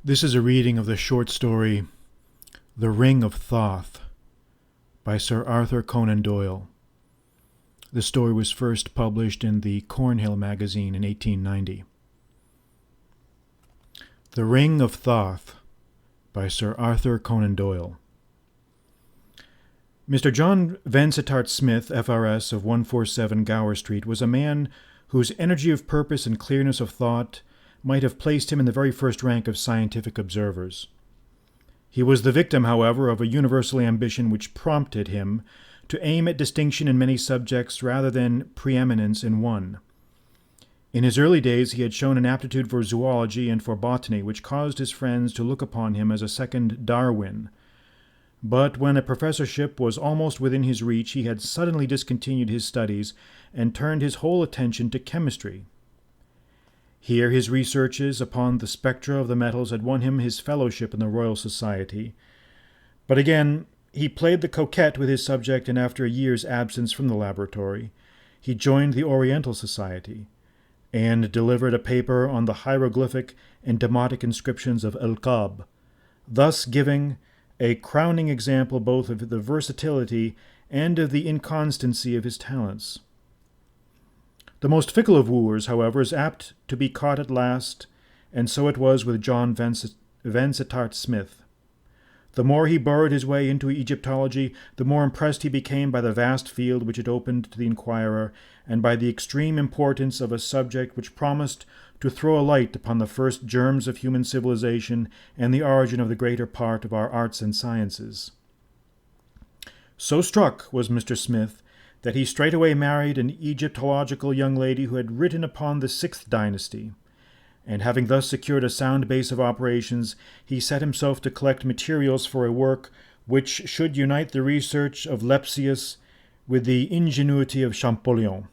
This is a reading of the short story The Ring of Thoth by Sir Arthur Conan Doyle. The story was first published in the Cornhill magazine in 1890. The Ring of Thoth by Sir Arthur Conan Doyle. Mr. John Vansittart Smith, FRS, of 147 Gower Street, was a man whose energy of purpose and clearness of thought might have placed him in the very first rank of scientific observers. He was the victim, however, of a universal ambition which prompted him to aim at distinction in many subjects rather than preeminence in one. In his early days he had shown an aptitude for zoology and for botany which caused his friends to look upon him as a second Darwin. But when a professorship was almost within his reach, he had suddenly discontinued his studies and turned his whole attention to chemistry. Here his researches upon the spectra of the metals had won him his fellowship in the Royal Society. But again, he played the coquette with his subject, and after a year's absence from the laboratory, he joined the Oriental Society, and delivered a paper on the hieroglyphic and demotic inscriptions of El-Kab, thus giving a crowning example both of the versatility and of the inconstancy of his talents. The most fickle of wooers, however, is apt to be caught at last, and so it was with John Vansittart Smith. The more he burrowed his way into Egyptology, the more impressed he became by the vast field which it opened to the inquirer, and by the extreme importance of a subject which promised to throw a light upon the first germs of human civilization and the origin of the greater part of our arts and sciences. So struck was Mr. Smith that he straightway married an Egyptological young lady who had written upon the 6th dynasty, and having thus secured a sound base of operations, he set himself to collect materials for a work which should unite the research of Lepsius with the ingenuity of Champollion.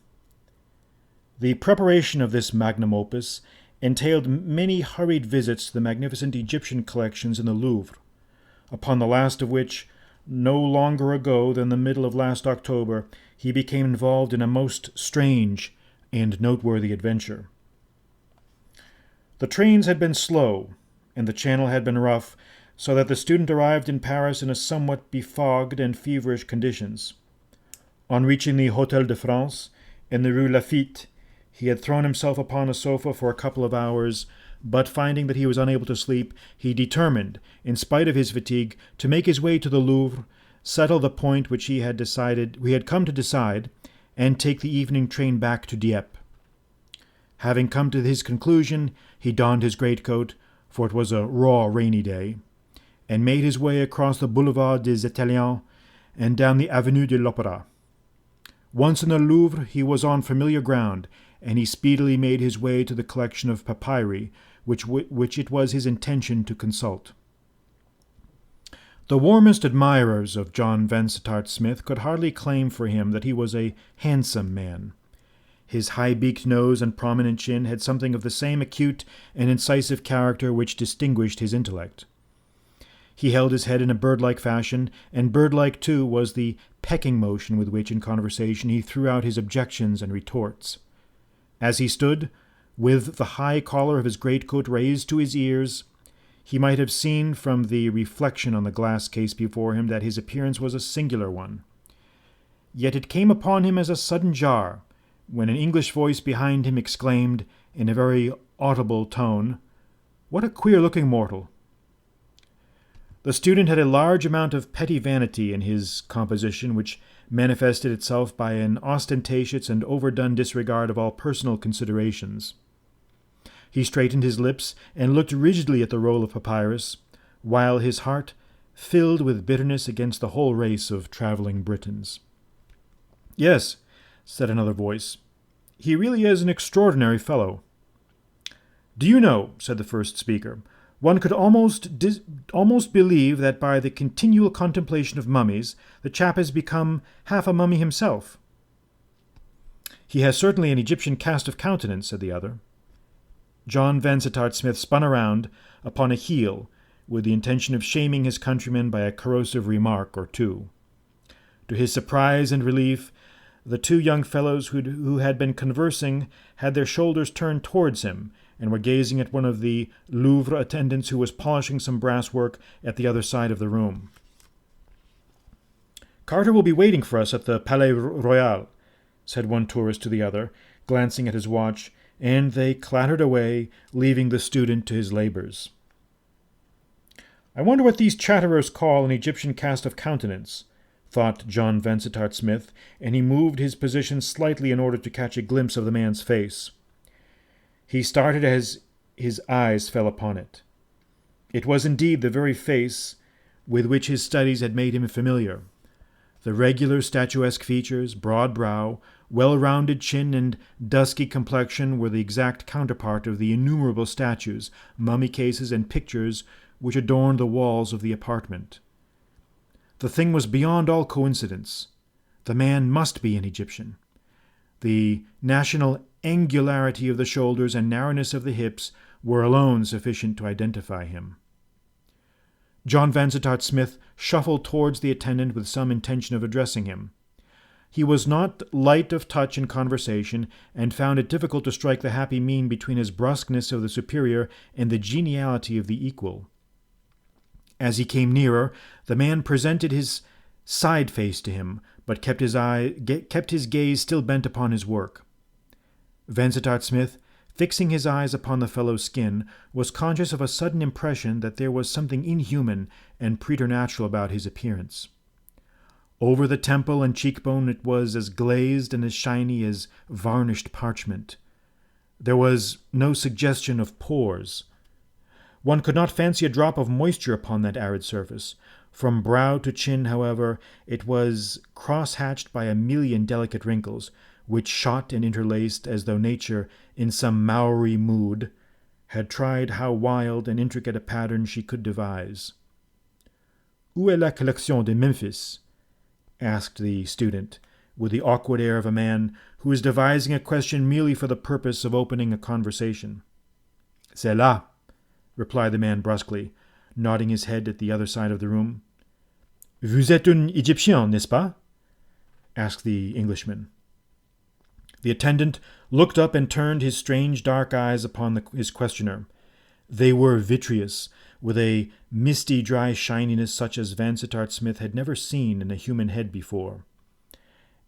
The preparation of this magnum opus entailed many hurried visits to the magnificent Egyptian collections in the Louvre, upon the last of which, no longer ago than the middle of last October, he became involved in a most strange and noteworthy adventure. The trains had been slow, and the channel had been rough, so that the student arrived in Paris in a somewhat befogged and feverish conditions. On reaching the Hôtel de France, in the Rue Lafitte, he had thrown himself upon a sofa for a couple of hours, but finding that he was unable to sleep, he determined, in spite of his fatigue, to make his way to the Louvre, settle the point which he had come to decide, and take the evening train back to Dieppe. Having come to his conclusion, he donned his greatcoat, for it was a raw, rainy day, and made his way across the Boulevard des Italiens and down the Avenue de l'Opéra. Once in the Louvre, he was on familiar ground, and he speedily made his way to the collection of papyri, which it was his intention to consult. The warmest admirers of John Vansittart Smith could hardly claim for him that he was a handsome man. His high-beaked nose and prominent chin had something of the same acute and incisive character which distinguished his intellect. He held his head in a bird-like fashion, and bird-like, too, was the pecking motion with which, in conversation, he threw out his objections and retorts. As he stood, with the high collar of his greatcoat raised to his ears, he might have seen from the reflection on the glass case before him that his appearance was a singular one. Yet it came upon him as a sudden jar, when an English voice behind him exclaimed, in a very audible tone, "What a queer-looking mortal!" The student had a large amount of petty vanity in his composition, which manifested itself by an ostentatious and overdone disregard of all personal considerations. He straightened his lips and looked rigidly at the roll of papyrus, while his heart filled with bitterness against the whole race of travelling Britons. "Yes," said another voice, "he really is an extraordinary fellow." "Do you know," said the first speaker, "one could almost believe that by the continual contemplation of mummies the chap has become half a mummy himself." "He has certainly an Egyptian cast of countenance," said the other. John Vansittart Smith spun around upon a heel with the intention of shaming his countryman by a corrosive remark or two. To his surprise and relief, the two young fellows who had been conversing had their shoulders turned towards him, and were gazing at one of the Louvre attendants who was polishing some brass work at the other side of the room. "Carter will be waiting for us at the Palais Royal," said one tourist to the other, glancing at his watch, and they clattered away, leaving the student to his labors. "I wonder what these chatterers call an Egyptian cast of countenance," thought John Vansittart Smith, and he moved his position slightly in order to catch a glimpse of the man's face. He started as his eyes fell upon it. It was indeed the very face with which his studies had made him familiar. The regular statuesque features, broad brow, well-rounded chin, and dusky complexion were the exact counterpart of the innumerable statues, mummy cases, and pictures which adorned the walls of the apartment. The thing was beyond all coincidence. The man must be an Egyptian. The national angularity of the shoulders and narrowness of the hips were alone sufficient to identify him. John Vansittart Smith shuffled towards the attendant with some intention of addressing him. He was not light of touch in conversation, and found it difficult to strike the happy mean between his brusqueness of the superior and the geniality of the equal. As he came nearer, the man presented his side face to him, but kept his gaze still bent upon his work. Vansittart Smith, fixing his eyes upon the fellow's skin, was conscious of a sudden impression that there was something inhuman and preternatural about his appearance. Over the temple and cheekbone it was as glazed and as shiny as varnished parchment. There was no suggestion of pores. One could not fancy a drop of moisture upon that arid surface. From brow to chin, however, it was cross-hatched by a million delicate wrinkles, which shot and interlaced as though nature, in some Maori mood, had tried how wild and intricate a pattern she could devise. "Où est la collection de Memphis?" asked the student, with the awkward air of a man who is devising a question merely for the purpose of opening a conversation. "C'est là," replied the man brusquely, nodding his head at the other side of the room. "Vous êtes un Égyptien, n'est-ce pas?" asked the Englishman. The attendant looked up and turned his strange dark eyes upon his questioner. They were vitreous, with a misty dry shininess such as Vansittart Smith had never seen in a human head before.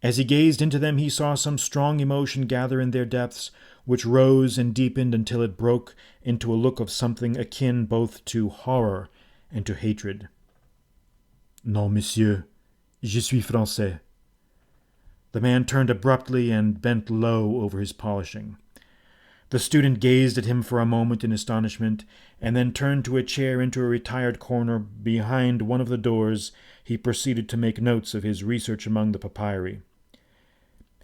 As he gazed into them, he saw some strong emotion gather in their depths, which rose and deepened until it broke into a look of something akin both to horror and to hatred. "Non, monsieur, je suis français." The man turned abruptly and bent low over his polishing. The student gazed at him for a moment in astonishment, and then turned to a chair into a retired corner behind one of the doors. He proceeded to make notes of his research among the papyri.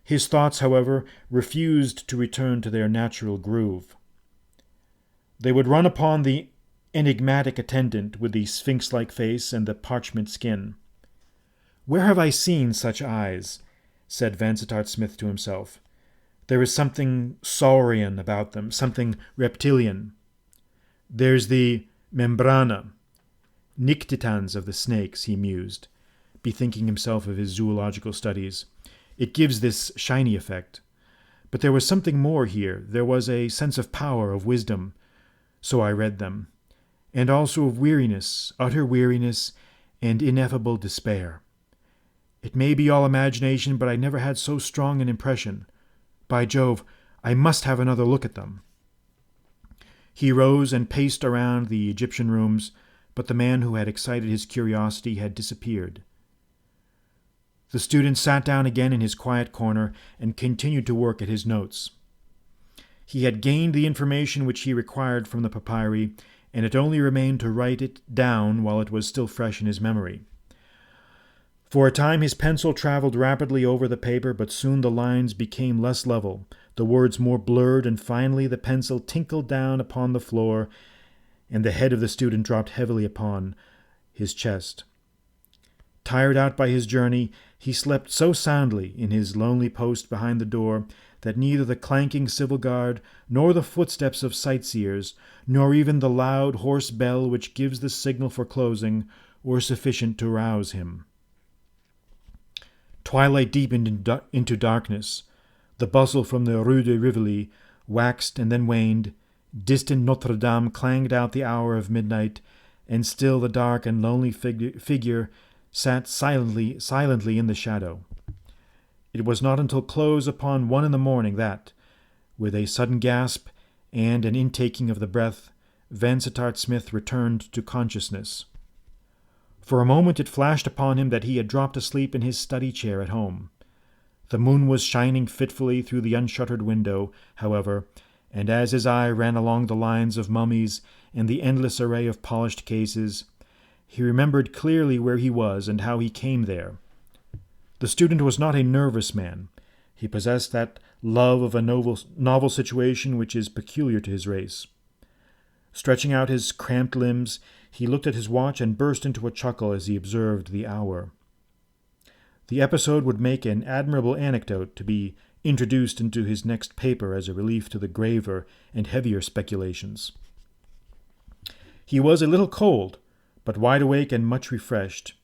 His thoughts, however, refused to return to their natural groove. They would run upon the enigmatic attendant with the sphinx-like face and the parchment skin. "Where have I seen such eyes?" said Vansittart Smith to himself. "There is something saurian about them, something reptilian. There's the membrana, nictitans of the snakes," he mused, bethinking himself of his zoological studies. "It gives this shiny effect. But there was something more here. There was a sense of power, of wisdom. So I read them. And also of weariness, utter weariness, and ineffable despair. It may be all imagination, but I never had so strong an impression. By Jove, I must have another look at them." He rose and paced around the Egyptian rooms, but the man who had excited his curiosity had disappeared. The student sat down again in his quiet corner and continued to work at his notes. He had gained the information which he required from the papyri, and it only remained to write it down while it was still fresh in his memory. For a time his pencil traveled rapidly over the paper, but soon the lines became less level, the words more blurred, and finally the pencil tinkled down upon the floor, and the head of the student dropped heavily upon his chest. Tired out by his journey, he slept so soundly in his lonely post behind the door that neither the clanking civil guard, nor the footsteps of sightseers, nor even the loud hoarse bell which gives the signal for closing, were sufficient to rouse him. Twilight deepened into darkness. The bustle from the Rue de Rivoli waxed and then waned, Distant Notre Dame clanged out the hour of midnight, and still the dark and lonely figure sat silently in the shadow. It was not until close upon 1 in the morning that, with a sudden gasp and an intaking of the breath, Vansittart Smith returned to consciousness. For a moment it flashed upon him that he had dropped asleep in his study chair at home. The moon was shining fitfully through the unshuttered window, however, and as his eye ran along the lines of mummies and the endless array of polished cases, he remembered clearly where he was and how he came there. The student was not a nervous man. He possessed that love of a novel situation which is peculiar to his race. Stretching out his cramped limbs, he looked at his watch and burst into a chuckle as he observed the hour. The episode would make an admirable anecdote to be introduced into his next paper as a relief to the graver and heavier speculations. He was a little cold, but wide awake and much refreshed.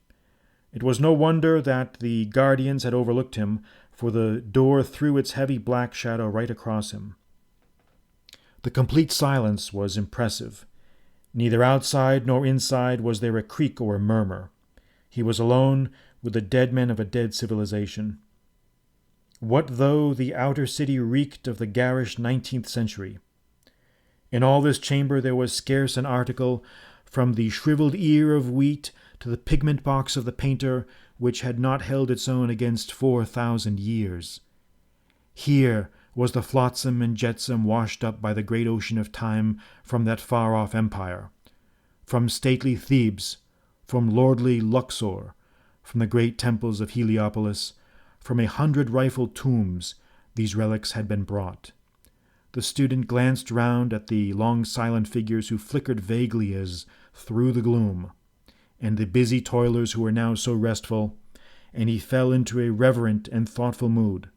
It was no wonder that the guardians had overlooked him, for the door threw its heavy black shadow right across him. The complete silence was impressive. Neither outside nor inside was there a creak or a murmur. He was alone with the dead men of a dead civilization. What though the outer city reeked of the garish 19th century? In all this chamber there was scarce an article, from the shriveled ear of wheat to the pigment box of the painter, which had not held its own against 4,000 years. Here was the flotsam and jetsam washed up by the great ocean of time from that far-off empire, from stately Thebes, from lordly Luxor, from the great temples of Heliopolis, from 100 rifled tombs, these relics had been brought. The student glanced round at the long silent figures who flickered vaguely as through the gloom, and the busy toilers who were now so restful, and he fell into a reverent and thoughtful mood.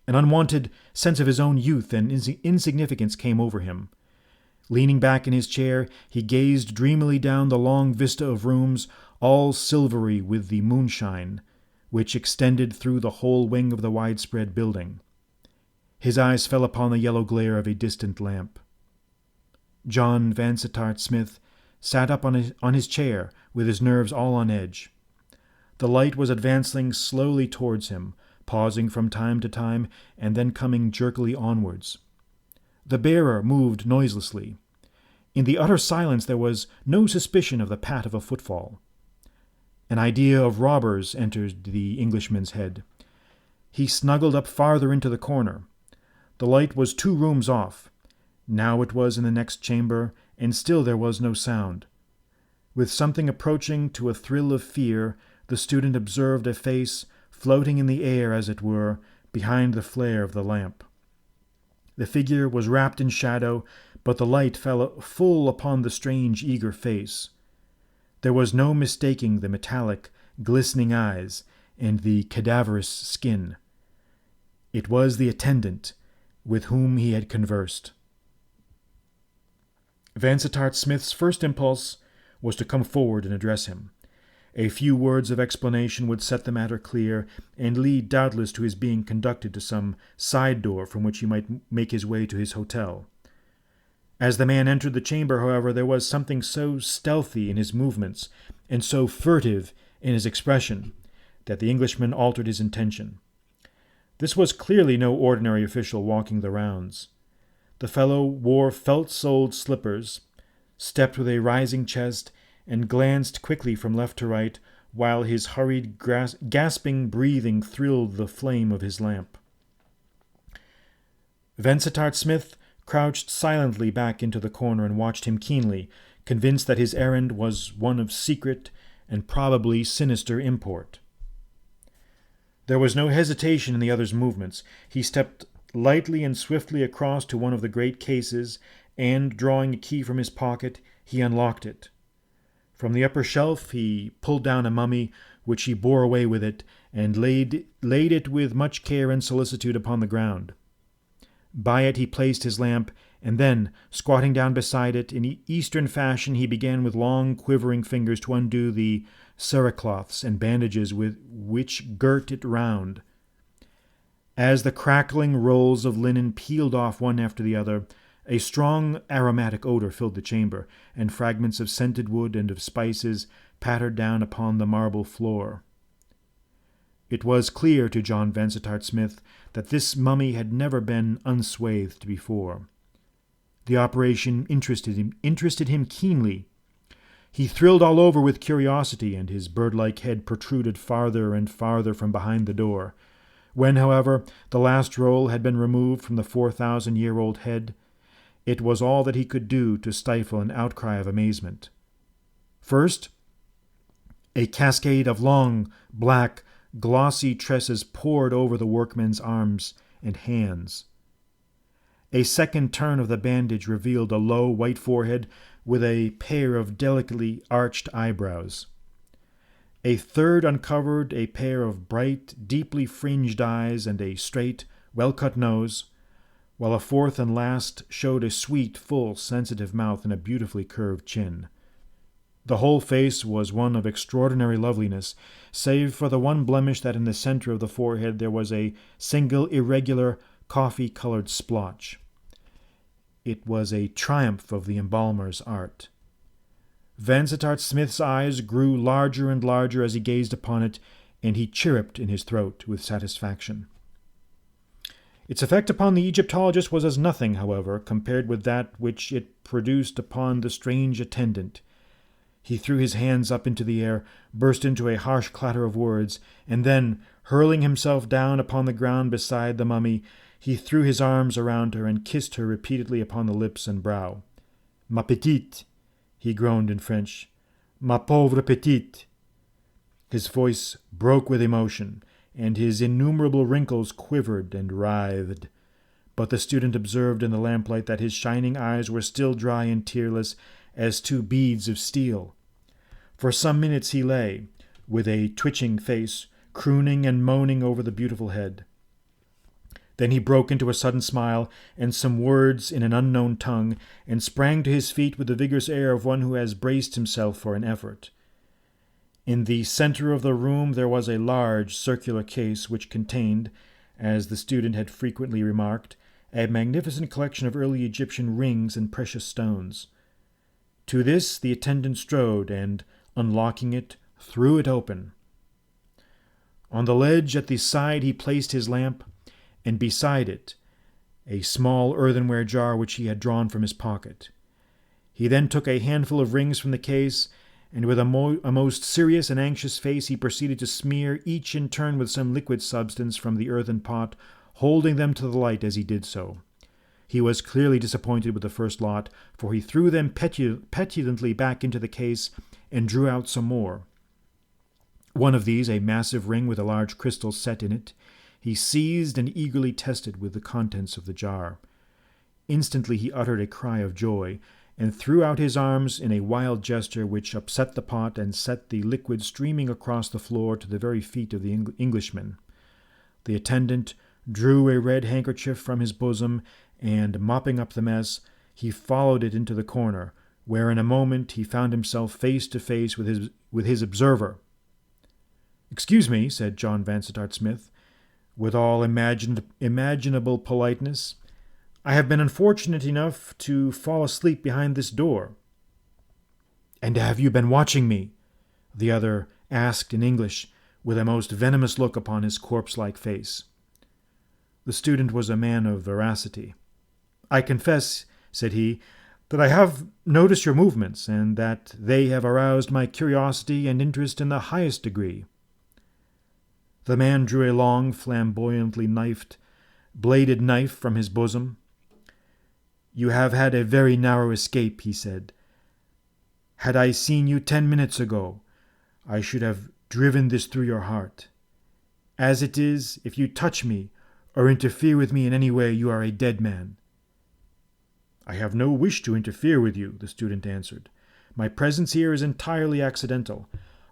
An unwonted sense of his own youth and insignificance came over him. Leaning back in his chair, he gazed dreamily down the long vista of rooms, all silvery with the moonshine, which extended through the whole wing of the widespread building. His eyes fell upon the yellow glare of a distant lamp. John Vansittart Smith sat up on his chair, with his nerves all on edge. The light was advancing slowly towards him, pausing from time to time, and then coming jerkily onwards. The bearer moved noiselessly. In the utter silence there was no suspicion of the pat of a footfall. An idea of robbers entered the Englishman's head. He snuggled up farther into the corner. The light was 2 rooms off. Now it was in the next chamber, and still there was no sound. With something approaching to a thrill of fear, the student observed a face floating in the air, as it were, behind the flare of the lamp. The figure was wrapped in shadow, but the light fell full upon the strange, eager face. There was no mistaking the metallic, glistening eyes and the cadaverous skin. It was the attendant with whom he had conversed. Vansittart Smith's first impulse was to come forward and address him. A few words of explanation would set the matter clear, and lead doubtless to his being conducted to some side door from which he might make his way to his hotel. As the man entered the chamber, however, there was something so stealthy in his movements, and so furtive in his expression, that the Englishman altered his intention. This was clearly no ordinary official walking the rounds. The fellow wore felt-soled slippers, stepped with a rising chest, and glanced quickly from left to right, while his hurried, gasping breathing thrilled the flame of his lamp. Vansittart Smith crouched silently back into the corner and watched him keenly, convinced that his errand was one of secret and probably sinister import. There was no hesitation in the other's movements. He stepped lightly and swiftly across to one of the great cases, and, drawing a key from his pocket, he unlocked it. From the upper shelf he pulled down a mummy, which he bore away with it, and laid it with much care and solicitude upon the ground. By it he placed his lamp, and then, squatting down beside it, in Eastern fashion he began with long quivering fingers to undo the cerecloths and bandages with which girt it round. As the crackling rolls of linen peeled off one after the other, A strong aromatic odor filled the chamber, and fragments of scented wood and of spices pattered down upon the marble floor. It was clear to John Vansittart Smith that this mummy had never been unswathed before. The operation interested him keenly. He thrilled all over with curiosity, and his bird-like head protruded farther and farther from behind the door. When, however, the last roll had been removed from the 4,000-year-old head, it was all that he could do to stifle an outcry of amazement. First, a cascade of long, black, glossy tresses poured over the workman's arms and hands. A second turn of the bandage revealed a low, white forehead with a pair of delicately arched eyebrows. A third uncovered a pair of bright, deeply fringed eyes and a straight, well-cut nose, while a fourth and last showed a sweet, full, sensitive mouth and a beautifully curved chin. The whole face was one of extraordinary loveliness, save for the one blemish that in the center of the forehead there was a single irregular coffee-colored splotch. It was a triumph of the embalmer's art. Vansittart Smith's eyes grew larger and larger as he gazed upon it, and he chirruped in his throat with satisfaction. Its effect upon the Egyptologist was as nothing, however, compared with that which it produced upon the strange attendant. He threw his hands up into the air, burst into a harsh clatter of words, and then, hurling himself down upon the ground beside the mummy, he threw his arms around her and kissed her repeatedly upon the lips and brow. "Ma petite," he groaned in French. "Ma pauvre petite." His voice broke with emotion, and his innumerable wrinkles quivered and writhed. But the student observed in the lamplight that his shining eyes were still dry and tearless as two beads of steel. For some minutes he lay, with a twitching face, crooning and moaning over the beautiful head. Then he broke into a sudden smile and some words in an unknown tongue, and sprang to his feet with the vigorous air of one who has braced himself for an effort. In the center of the room there was a large circular case which contained, as the student had frequently remarked, a magnificent collection of early Egyptian rings and precious stones. To this the attendant strode, and, unlocking it, threw it open. On the ledge at the side he placed his lamp, and beside it a small earthenware jar which he had drawn from his pocket. He then took a handful of rings from the case, and with a most serious and anxious face he proceeded to smear each in turn with some liquid substance from the earthen pot, holding them to the light as he did so. He was clearly disappointed with the first lot, for he threw them petulantly back into the case and drew out some more. One of these, a massive ring with a large crystal set in it, he seized and eagerly tested with the contents of the jar. Instantly he uttered a cry of joy, and threw out his arms in a wild gesture which upset the pot and set the liquid streaming across the floor to the very feet of the Englishman. The attendant drew a red handkerchief from his bosom, and, mopping up the mess, he followed it into the corner, where in a moment he found himself face to face with his observer. "Excuse me," said John Vansittart Smith, with all imaginable politeness, "I have been unfortunate enough to fall asleep behind this door." "And have you been watching me?" the other asked in English, with a most venomous look upon his corpse-like face. The student was a man of veracity. "I confess," said he, "that I have noticed your movements, and that they have aroused my curiosity and interest in the highest degree." The man drew a long, flamboyantly bladed knife from his bosom. "You have had a very narrow escape," he said. "Had I seen you 10 minutes ago, I should have driven this through your heart. As it is, if you touch me or interfere with me in any way, you are a dead man." "I have no wish to interfere with you," the student answered. "My presence here is entirely accidental.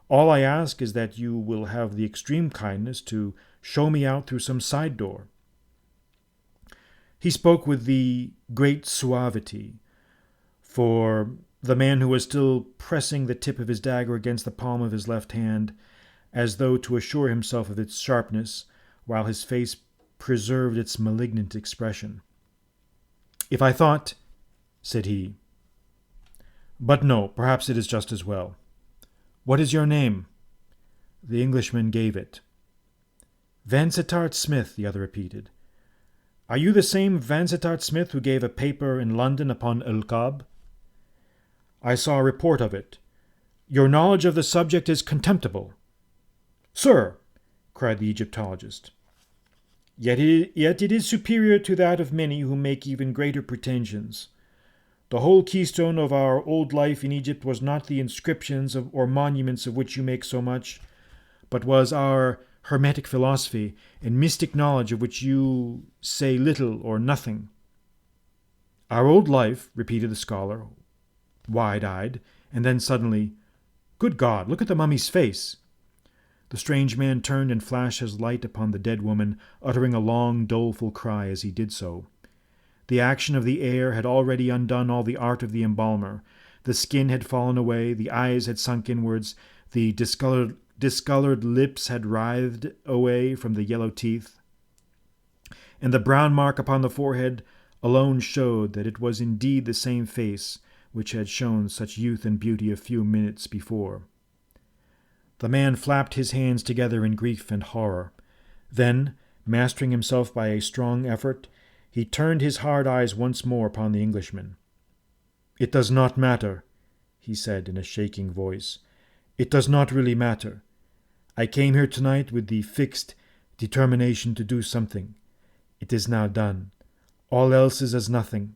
All I ask is that you will have the extreme kindness to show me out through some side door." He spoke with the great suavity, for the man who was still pressing the tip of his dagger against the palm of his left hand, as though to assure himself of its sharpness, while his face preserved its malignant expression. "If I thought," said he. But no, perhaps it is just as well. What is your name? The Englishman gave it. Vansittart Smith, the other repeated. Are you the same Vansittart Smith who gave a paper in London upon Ulqab? I saw a report of it. Your knowledge of the subject is contemptible. Sir, cried the Egyptologist. Yet it is superior to that of many who make even greater pretensions. The whole keystone of our old life in Egypt was not the inscriptions or monuments of which you make so much, but was our Hermetic philosophy and mystic knowledge of which you say little or nothing. Our old life, repeated the scholar, wide-eyed, and then suddenly, Good God, look at the mummy's face! The strange man turned and flashed his light upon the dead woman, uttering a long, doleful cry as he did so. The action of the air had already undone all the art of the embalmer. The skin had fallen away, the eyes had sunk inwards, the discolored lips had writhed away from the yellow teeth, and the brown mark upon the forehead alone showed that it was indeed the same face which had shown such youth and beauty a few minutes before. The man flapped his hands together in grief and horror. Then, mastering himself by a strong effort, he turned his hard eyes once more upon the Englishman. It does not matter, he said in a shaking voice. It does not really matter. I came here tonight with the fixed determination to do something. It is now done. All else is as nothing.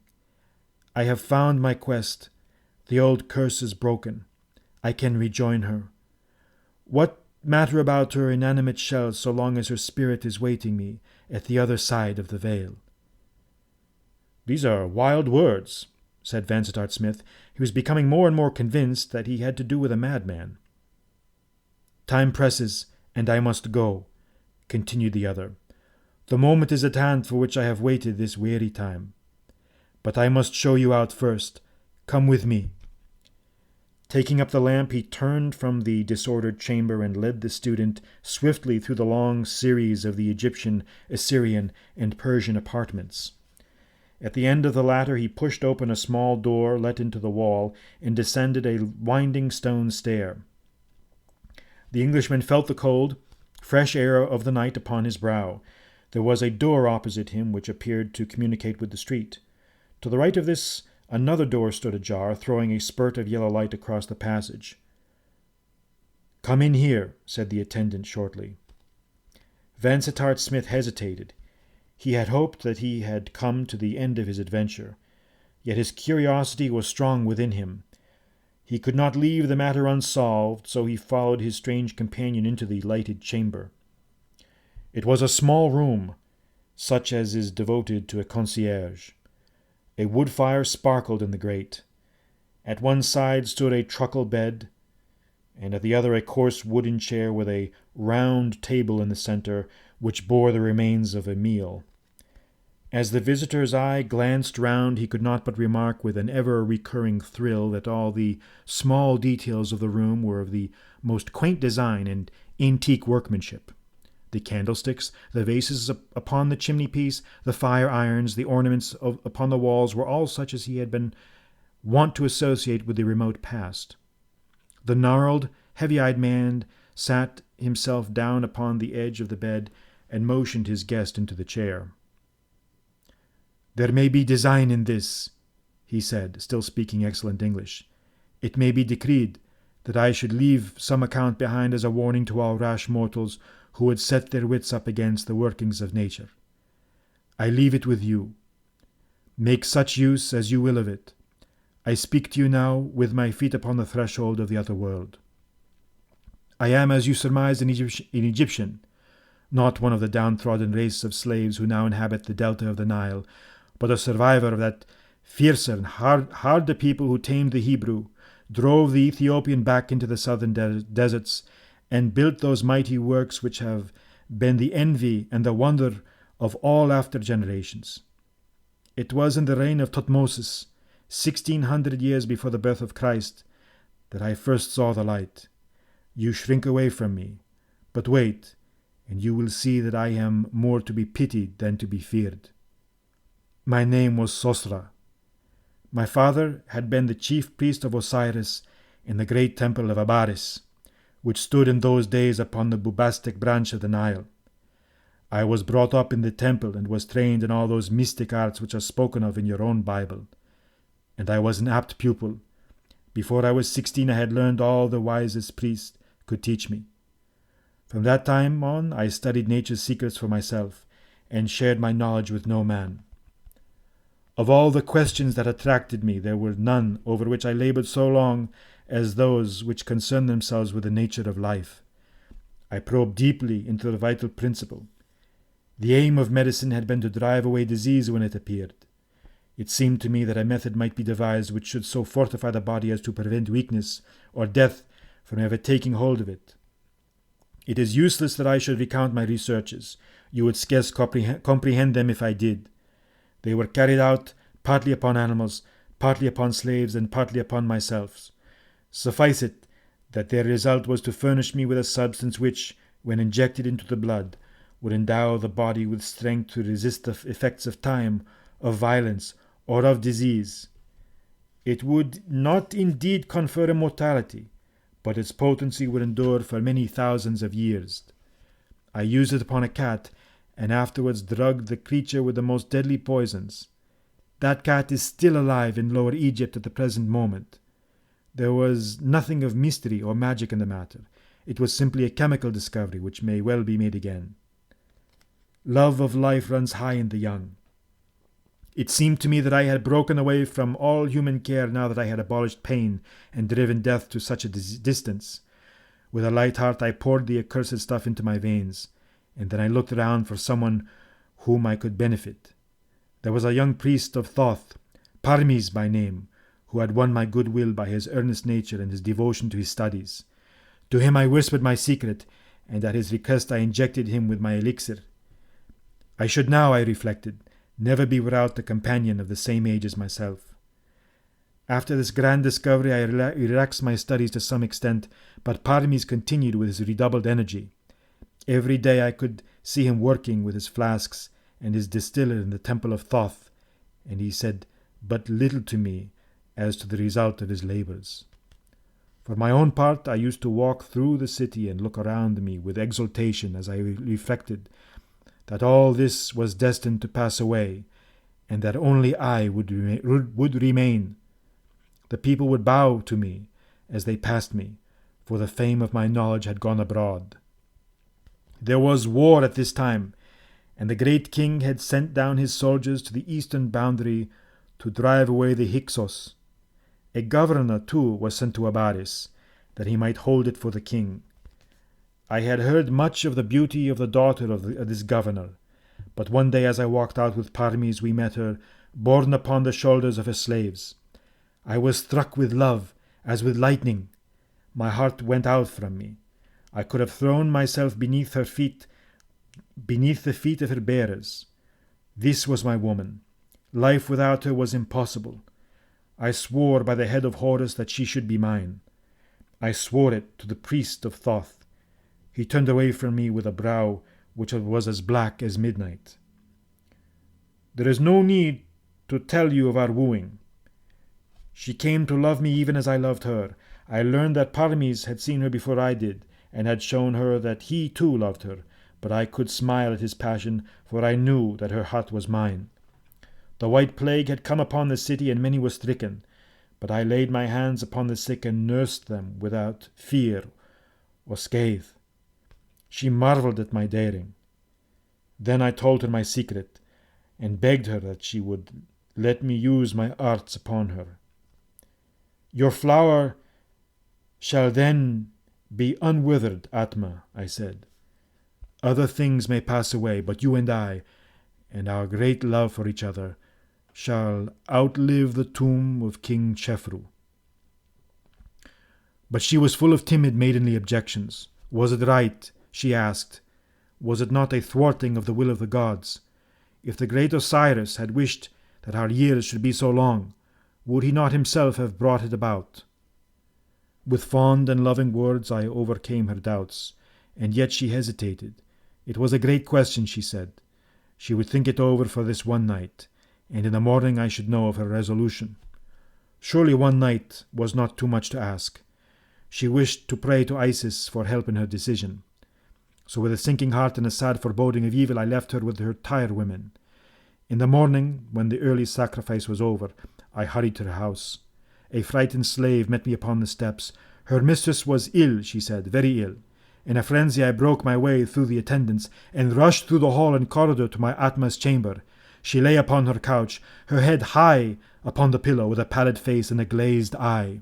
I have found my quest. The old curse is broken. I can rejoin her. What matter about her inanimate shell so long as her spirit is waiting me at the other side of the veil? These are wild words, said Vansittart Smith. He was becoming more and more convinced that he had to do with a madman. Time presses, and I must go, continued the other. The moment is at hand for which I have waited this weary time. But I must show you out first. Come with me. Taking up the lamp, he turned from the disordered chamber and led the student swiftly through the long series of the Egyptian, Assyrian, and Persian apartments. At the end of the latter he pushed open a small door let into the wall and descended a winding stone stair. The Englishman felt the cold, fresh air of the night upon his brow. There was a door opposite him which appeared to communicate with the street. To the right of this, another door stood ajar, throwing a spurt of yellow light across the passage. Come in here, said the attendant shortly. Vansittart Smith hesitated. He had hoped that he had come to the end of his adventure, yet his curiosity was strong within him. He could not leave the matter unsolved, so he followed his strange companion into the lighted chamber. It was a small room, such as is devoted to a concierge. A wood fire sparkled in the grate. At one side stood a truckle bed, and at the other a coarse wooden chair with a round table in the center, which bore the remains of a meal. As the visitor's eye glanced round, he could not but remark with an ever-recurring thrill that all the small details of the room were of the most quaint design and antique workmanship. The candlesticks, the vases upon the chimney-piece, the fire-irons, the ornaments upon the walls were all such as he had been wont to associate with the remote past. The gnarled, heavy-eyed man sat himself down upon the edge of the bed and motioned his guest into the chair. There may be design in this, he said, still speaking excellent English. It may be decreed that I should leave some account behind as a warning to all rash mortals who would set their wits up against the workings of nature. I leave it with you. Make such use as you will of it. I speak to you now with my feet upon the threshold of the other world. I am, as you surmise, an Egyptian, not one of the downtrodden race of slaves who now inhabit the delta of the Nile, but a survivor of that fiercer and harder people who tamed the Hebrew, drove the Ethiopian back into the southern deserts, and built those mighty works which have been the envy and the wonder of all after generations. It was in the reign of Thutmosis, 1600 years before the birth of Christ, that I first saw the light. You shrink away from me, but wait, and you will see that I am more to be pitied than to be feared. My name was Sosra. My father had been the chief priest of Osiris in the great temple of Abaris, which stood in those days upon the Bubastic branch of the Nile. I was brought up in the temple and was trained in all those mystic arts which are spoken of in your own Bible. And I was an apt pupil. Before I was 16, I had learned all the wisest priest could teach me. From that time on, I studied nature's secrets for myself, and shared my knowledge with no man. Of all the questions that attracted me, there were none over which I labored so long as those which concern themselves with the nature of life. I probed deeply into the vital principle. The aim of medicine had been to drive away disease when it appeared. It seemed to me that a method might be devised which should so fortify the body as to prevent weakness or death from ever taking hold of it. It is useless that I should recount my researches. You would scarce comprehend them if I did. They were carried out partly upon animals, partly upon slaves, and partly upon myself. Suffice it that their result was to furnish me with a substance which, when injected into the blood, would endow the body with strength to resist the effects of time, of violence, or of disease. It would not indeed confer immortality, but its potency would endure for many thousands of years. I used it upon a cat, and afterwards drugged the creature with the most deadly poisons. That cat is still alive in Lower Egypt at the present moment. There was nothing of mystery or magic in the matter. It was simply a chemical discovery which may well be made again. Love of life runs high in the young. It seemed to me that I had broken away from all human care now that I had abolished pain and driven death to such a distance. With a light heart I poured the accursed stuff into my veins, and then I looked around for someone whom I could benefit. There was a young priest of Thoth, Parmes by name, who had won my goodwill by his earnest nature and his devotion to his studies. To him I whispered my secret, and at his request I injected him with my elixir. I should now, I reflected, never be without a companion of the same age as myself. After this grand discovery I relaxed my studies to some extent, but Parmes continued with his redoubled energy. Every day I could see him working with his flasks and his distiller in the temple of Thoth, and he said but little to me as to the result of his labours. For my own part, I used to walk through the city and look around me with exultation as I reflected that all this was destined to pass away, and that only I would remain. The people would bow to me as they passed me, for the fame of my knowledge had gone abroad. There was war at this time, and the great king had sent down his soldiers to the eastern boundary to drive away the Hyksos. A governor, too, was sent to Abaris, that he might hold it for the king. I had heard much of the beauty of the daughter of this governor, but one day as I walked out with Parmes we met her, borne upon the shoulders of her slaves. I was struck with love, as with lightning. My heart went out from me. I could have thrown myself beneath the feet of her bearers. This was my woman. Life without her was impossible. I swore by the head of Horus that she should be mine. I swore it to the priest of Thoth. He turned away from me with a brow which was as black as midnight. There is no need to tell you of our wooing. She came to love me even as I loved her. I learned that Parmes had seen her before I did, and had shown her that he too loved her, but I could smile at his passion, for I knew that her heart was mine. The white plague had come upon the city, and many were stricken, but I laid my hands upon the sick and nursed them without fear or scathe. She marvelled at my daring. Then I told her my secret, and begged her that she would let me use my arts upon her. Your flower shall then be unwithered, Atma, I said. Other things may pass away, but you and I, and our great love for each other, shall outlive the tomb of King Chefru. But she was full of timid maidenly objections. Was it right, she asked? Was it not a thwarting of the will of the gods? If the great Osiris had wished that our years should be so long, would he not himself have brought it about? With fond and loving words I overcame her doubts, and yet she hesitated. It was a great question, she said. She would think it over for this one night, and in the morning I should know of her resolution. Surely one night was not too much to ask. She wished to pray to Isis for help in her decision. So with a sinking heart and a sad foreboding of evil, I left her with her tirewomen. In the morning, when the early sacrifice was over, I hurried to her house. A frightened slave met me upon the steps. Her mistress was ill, she said, very ill. In a frenzy, I broke my way through the attendants and rushed through the hall and corridor to my Atma's chamber. She lay upon her couch, her head high upon the pillow, with a pallid face and a glazed eye.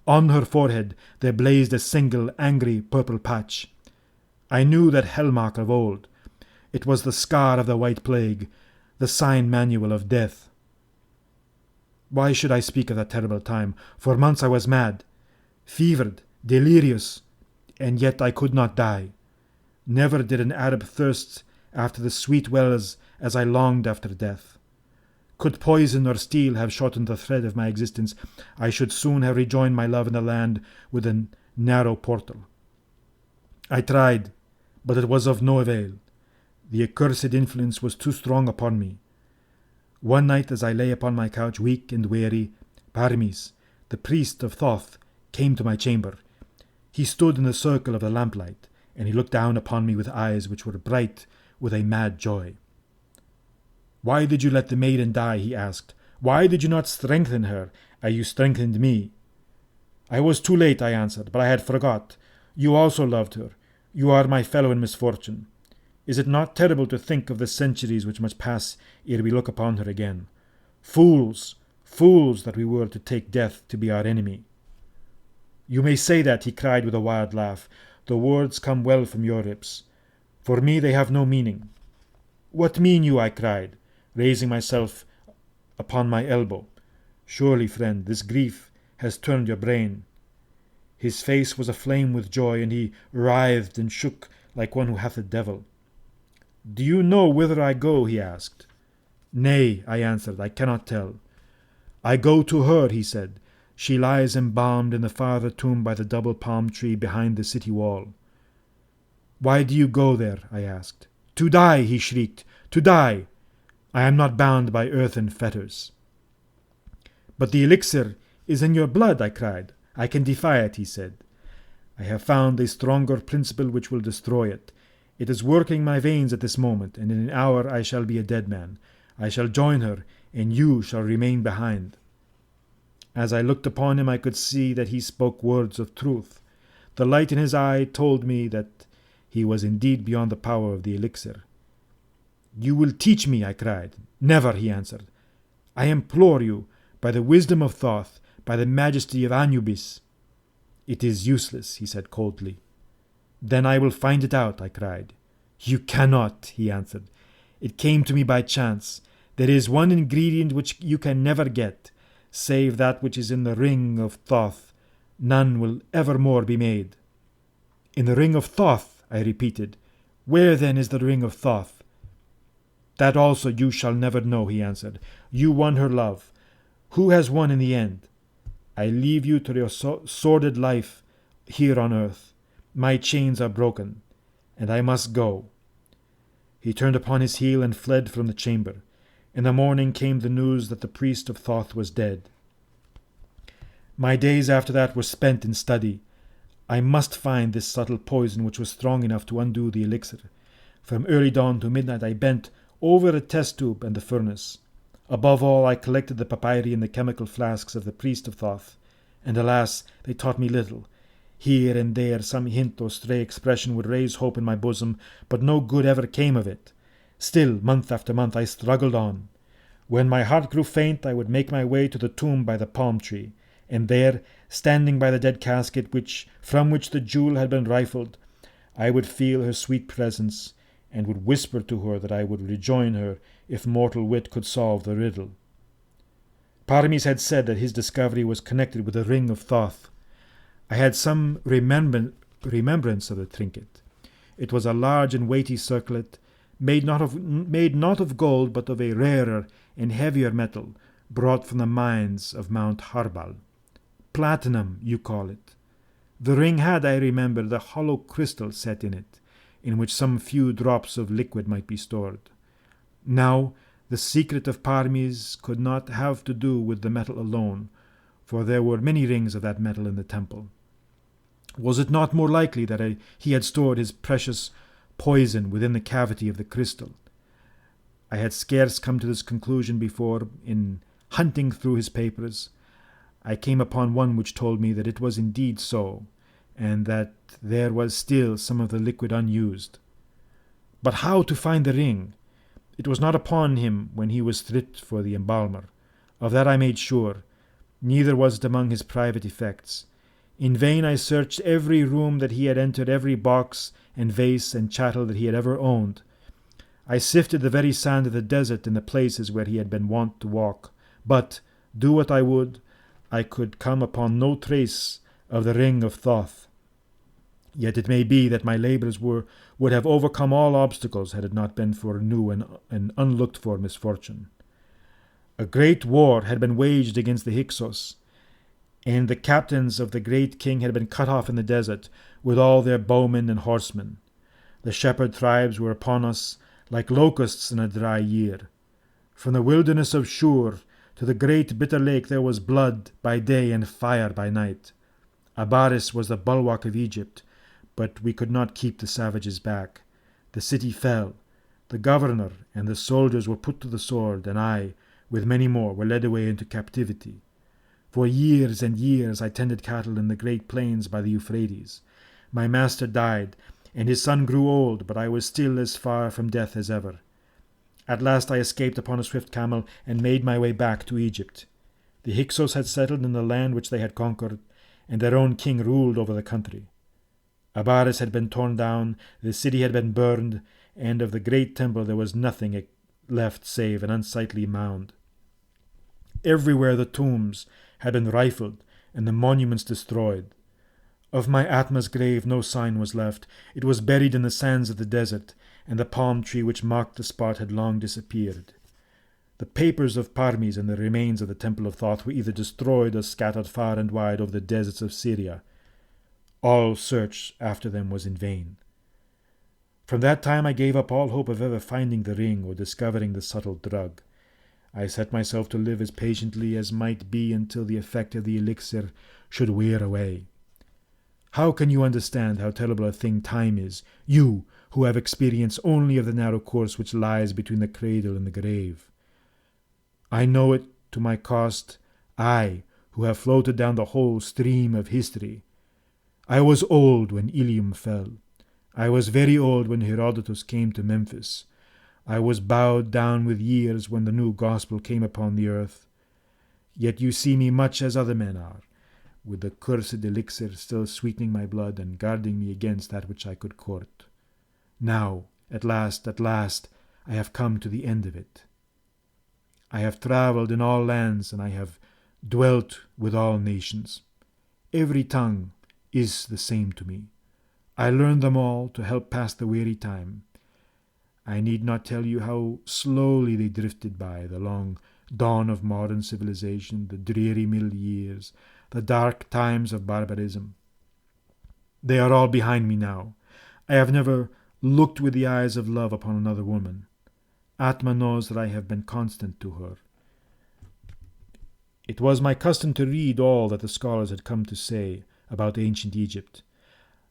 On her forehead there blazed a single angry purple patch. I knew that hell mark of old. It was the scar of the white plague, the sign manual of death. Why should I speak of that terrible time? For months I was mad, fevered, delirious, and yet I could not die. Never did an Arab thirst after the sweet wells as I longed after death. Could poison or steel have shortened the thread of my existence, I should soon have rejoined my love in the land with a narrow portal. I tried, but it was of no avail. The accursed influence was too strong upon me. One night, as I lay upon my couch, weak and weary, Parmes, the priest of Thoth, came to my chamber. He stood in the circle of the lamplight, and he looked down upon me with eyes which were bright with a mad joy. "Why did you let the maiden die?" he asked. "Why did you not strengthen her, as you strengthened me?" "I was too late," I answered, "but I had forgot. You also loved her. You are my fellow in misfortune. Is it not terrible to think of the centuries which must pass ere we look upon her again? Fools, fools that we were to take death to be our enemy." "You may say that," he cried with a wild laugh. "The words come well from your lips. For me they have no meaning." "What mean you?" I cried, raising myself upon my elbow. "Surely, friend, this grief has turned your brain." His face was aflame with joy, and he writhed and shook like one who hath a devil. "Do you know whither I go?" he asked. "Nay," I answered, "I cannot tell." "I go to her," he said. "She lies embalmed in the farther tomb by the double palm tree behind the city wall." "Why do you go there?" I asked. "To die," he shrieked, "to die! I am not bound by earthen fetters." "But the elixir is in your blood," I cried. "I can defy it," he said. "I have found a stronger principle which will destroy it. It is working my veins at this moment, and in an hour I shall be a dead man. I shall join her, and you shall remain behind." As I looked upon him, I could see that he spoke words of truth. The light in his eye told me that he was indeed beyond the power of the elixir. "You will teach me," I cried. "Never," he answered. "I implore you, by the wisdom of Thoth, by the majesty of Anubis." "It is useless," he said coldly. "Then I will find it out," I cried. "You cannot," he answered. "It came to me by chance. There is one ingredient which you can never get, save that which is in the Ring of Thoth. None will ever more be made." "In the Ring of Thoth," I repeated. "Where then is the Ring of Thoth?" "That also you shall never know," he answered. "You won her love. Who has won in the end? I leave you to your sordid life here on earth. My chains are broken, and I must go." He turned upon his heel and fled from the chamber. In the morning came the news that the priest of Thoth was dead. My days after that were spent in study. I must find this subtle poison which was strong enough to undo the elixir. From early dawn to midnight I bent over the test tube and the furnace. Above all, I collected the papyri and the chemical flasks of the priest of Thoth, and alas, they taught me little. Here and there some hint or stray expression would raise hope in my bosom, but no good ever came of it. Still, month after month, I struggled on. When my heart grew faint, I would make my way to the tomb by the palm tree, and there, standing by the dead casket from which the jewel had been rifled, I would feel her sweet presence, and would whisper to her that I would rejoin her if mortal wit could solve the riddle. Parmes had said that his discovery was connected with the Ring of Thoth. I had some remembrance of the trinket. It was a large and weighty circlet, made not of gold, but of a rarer and heavier metal, brought from the mines of Mount Harbal. Platinum, you call it. The ring had, I remember, the hollow crystal set in it, in which some few drops of liquid might be stored. Now, the secret of Parmes could not have to do with the metal alone, for there were many rings of that metal in the temple. Was it not more likely that he had stored his precious poison within the cavity of the crystal? I had scarce come to this conclusion before, in hunting through his papers, I came upon one which told me that it was indeed so, and that there was still some of the liquid unused. But how to find the ring? It was not upon him when he was stripped for the embalmer. Of that I made sure. Neither was it among his private effects. In vain I searched every room that he had entered, every box and vase and chattel that he had ever owned. I sifted the very sand of the desert in the places where he had been wont to walk. But, do what I would, I could come upon no trace of the Ring of Thoth. Yet it may be that my labours would have overcome all obstacles had it not been for a new and unlooked-for misfortune. A great war had been waged against the Hyksos, and the captains of the great king had been cut off in the desert, with all their bowmen and horsemen. The shepherd tribes were upon us like locusts in a dry year. From the wilderness of Shur to the great bitter lake there was blood by day and fire by night. Abaris was the bulwark of Egypt, but we could not keep the savages back. The city fell. The governor and the soldiers were put to the sword, and I, with many more, were led away into captivity. For years and years I tended cattle in the great plains by the Euphrates. My master died, and his son grew old, but I was still as far from death as ever. At last I escaped upon a swift camel and made my way back to Egypt. The Hyksos had settled in the land which they had conquered, and their own king ruled over the country. Abaris had been torn down, the city had been burned, and of the great temple there was nothing left save an unsightly mound. Everywhere the tombs had been rifled and the monuments destroyed. Of my Atma's grave no sign was left. It was buried in the sands of the desert, and the palm tree which marked the spot had long disappeared. The papers of Parmes and the remains of the Temple of Thoth were either destroyed or scattered far and wide over the deserts of Syria. All search after them was in vain. From that time I gave up all hope of ever finding the ring or discovering the subtle drug. I set myself to live as patiently as might be until the effect of the elixir should wear away. How can you understand how terrible a thing time is, you who have experience only of the narrow course which lies between the cradle and the grave? I know it to my cost, I, who have floated down the whole stream of history. I was old when Ilium fell. I was very old when Herodotus came to Memphis. I was bowed down with years when the new gospel came upon the earth. Yet you see me much as other men are, with the cursed elixir still sweetening my blood and guarding me against that which I could court. Now, at last, I have come to the end of it. I have travelled in all lands, and I have dwelt with all nations. Every tongue is the same to me. I learned them all to help pass the weary time. I need not tell you how slowly they drifted by, the long dawn of modern civilization, the dreary middle years, the dark times of barbarism. They are all behind me now. I have never looked with the eyes of love upon another woman. Atma knows that I have been constant to her. It was my custom to read all that the scholars had come to say about ancient Egypt.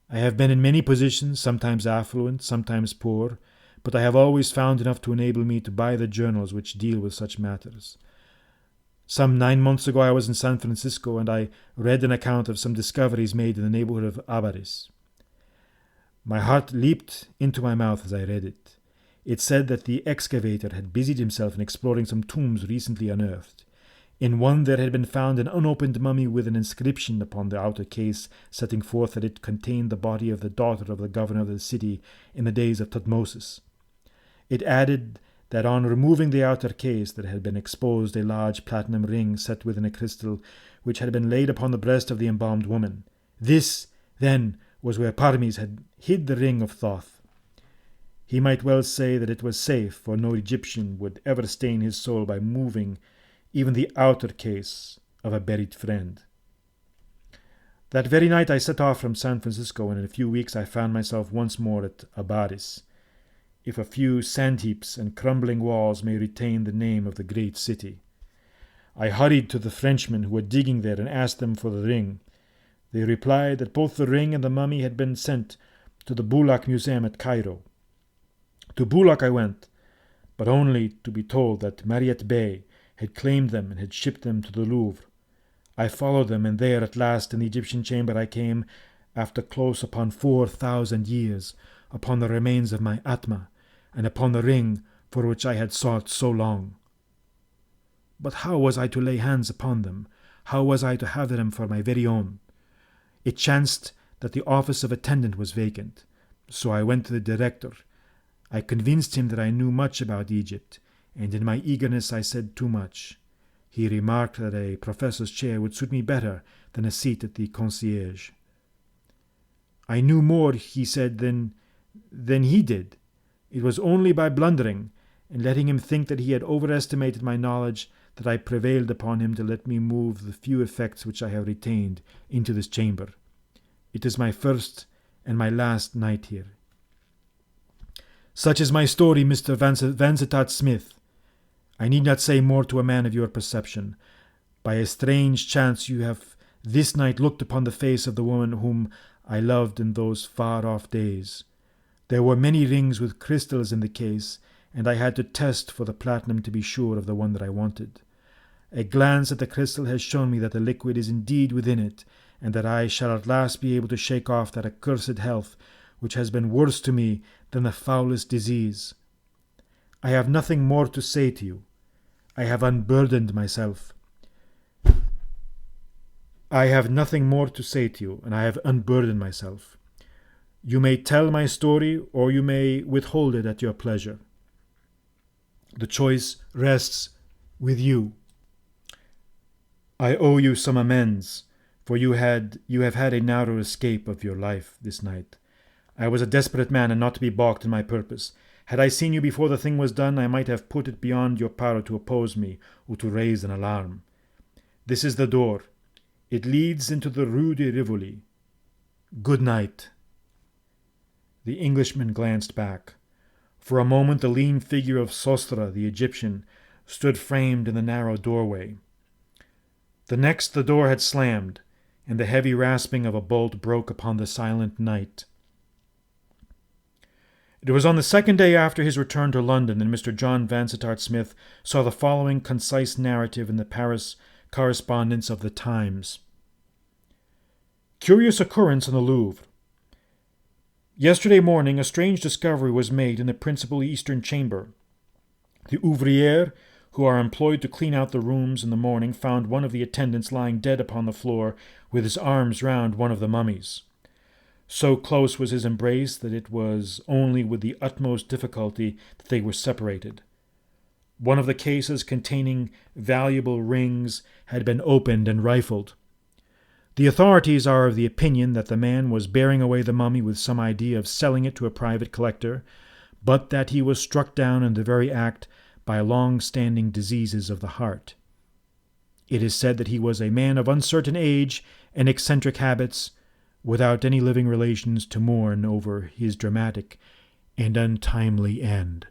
I have been in many positions, sometimes affluent, sometimes poor, but I have always found enough to enable me to buy the journals which deal with such matters. Some 9 months ago I was in San Francisco, and I read an account of some discoveries made in the neighborhood of Abaris. My heart leaped into my mouth as I read it. It said that the excavator had busied himself in exploring some tombs recently unearthed. In one there had been found an unopened mummy with an inscription upon the outer case, setting forth that it contained the body of the daughter of the governor of the city in the days of Thutmosis. It added that on removing the outer case there had been exposed a large platinum ring set within a crystal, which had been laid upon the breast of the embalmed woman. This, then, was where Parmes had hid the Ring of Thoth. He might well say that it was safe, for no Egyptian would ever stain his soul by moving even the outer case of a buried friend. That very night I set off from San Francisco, and in a few weeks I found myself once more at Abaris, if a few sand heaps and crumbling walls may retain the name of the great city. I hurried to the Frenchmen who were digging there and asked them for the ring. They replied that both the ring and the mummy had been sent to the Bulak Museum at Cairo. To Bulak I went, but only to be told that Mariette Bey had claimed them and had shipped them to the Louvre. I followed them, and there at last in the Egyptian chamber I came, after close upon 4,000 years, upon the remains of my Atma, and upon the ring for which I had sought so long. But how was I to lay hands upon them? How was I to have them for my very own? It chanced that the office of attendant was vacant, so I went to the director. I convinced him that I knew much about Egypt, and in my eagerness I said too much. He remarked that a professor's chair would suit me better than a seat at the concierge. I knew more, he said, than he did. It was only by blundering, and letting him think that he had overestimated my knowledge, that I prevailed upon him to let me move the few effects which I have retained into this chamber. It is my first and my last night here. Such is my story, Mr. Vansittart Smith. I need not say more to a man of your perception. By a strange chance you have this night looked upon the face of the woman whom I loved in those far-off days. There were many rings with crystals in the case, and I had to test for the platinum to be sure of the one that I wanted. A glance at the crystal has shown me that the liquid is indeed within it, and that I shall at last be able to shake off that accursed health which has been worse to me than the foulest disease. I have nothing more to say to you. I have unburdened myself. I have nothing more to say to you, and I have unburdened myself. You may tell my story, or you may withhold it at your pleasure. The choice rests with you. I owe you some amends, for you have had a narrow escape of your life this night. I was a desperate man, and not to be balked in my purpose. Had I seen you before the thing was done, I might have put it beyond your power to oppose me, or to raise an alarm. This is the door. It leads into the Rue de Rivoli. Good night. The Englishman glanced back. For a moment the lean figure of Sostra, the Egyptian, stood framed in the narrow doorway. The next the door had slammed, and the heavy rasping of a bolt broke upon the silent night. It was on the second day after his return to London that Mr. John Vansittart Smith saw the following concise narrative in the Paris correspondence of the Times. Curious occurrence in the Louvre. Yesterday morning a strange discovery was made in the principal eastern chamber. The ouvrières who are employed to clean out the rooms in the morning found one of the attendants lying dead upon the floor with his arms round one of the mummies. So close was his embrace that it was only with the utmost difficulty that they were separated. One of the cases containing valuable rings had been opened and rifled. The authorities are of the opinion that the man was bearing away the mummy with some idea of selling it to a private collector, but that he was struck down in the very act by long-standing diseases of the heart. It is said that he was a man of uncertain age and eccentric habits, without any living relations to mourn over his dramatic and untimely end.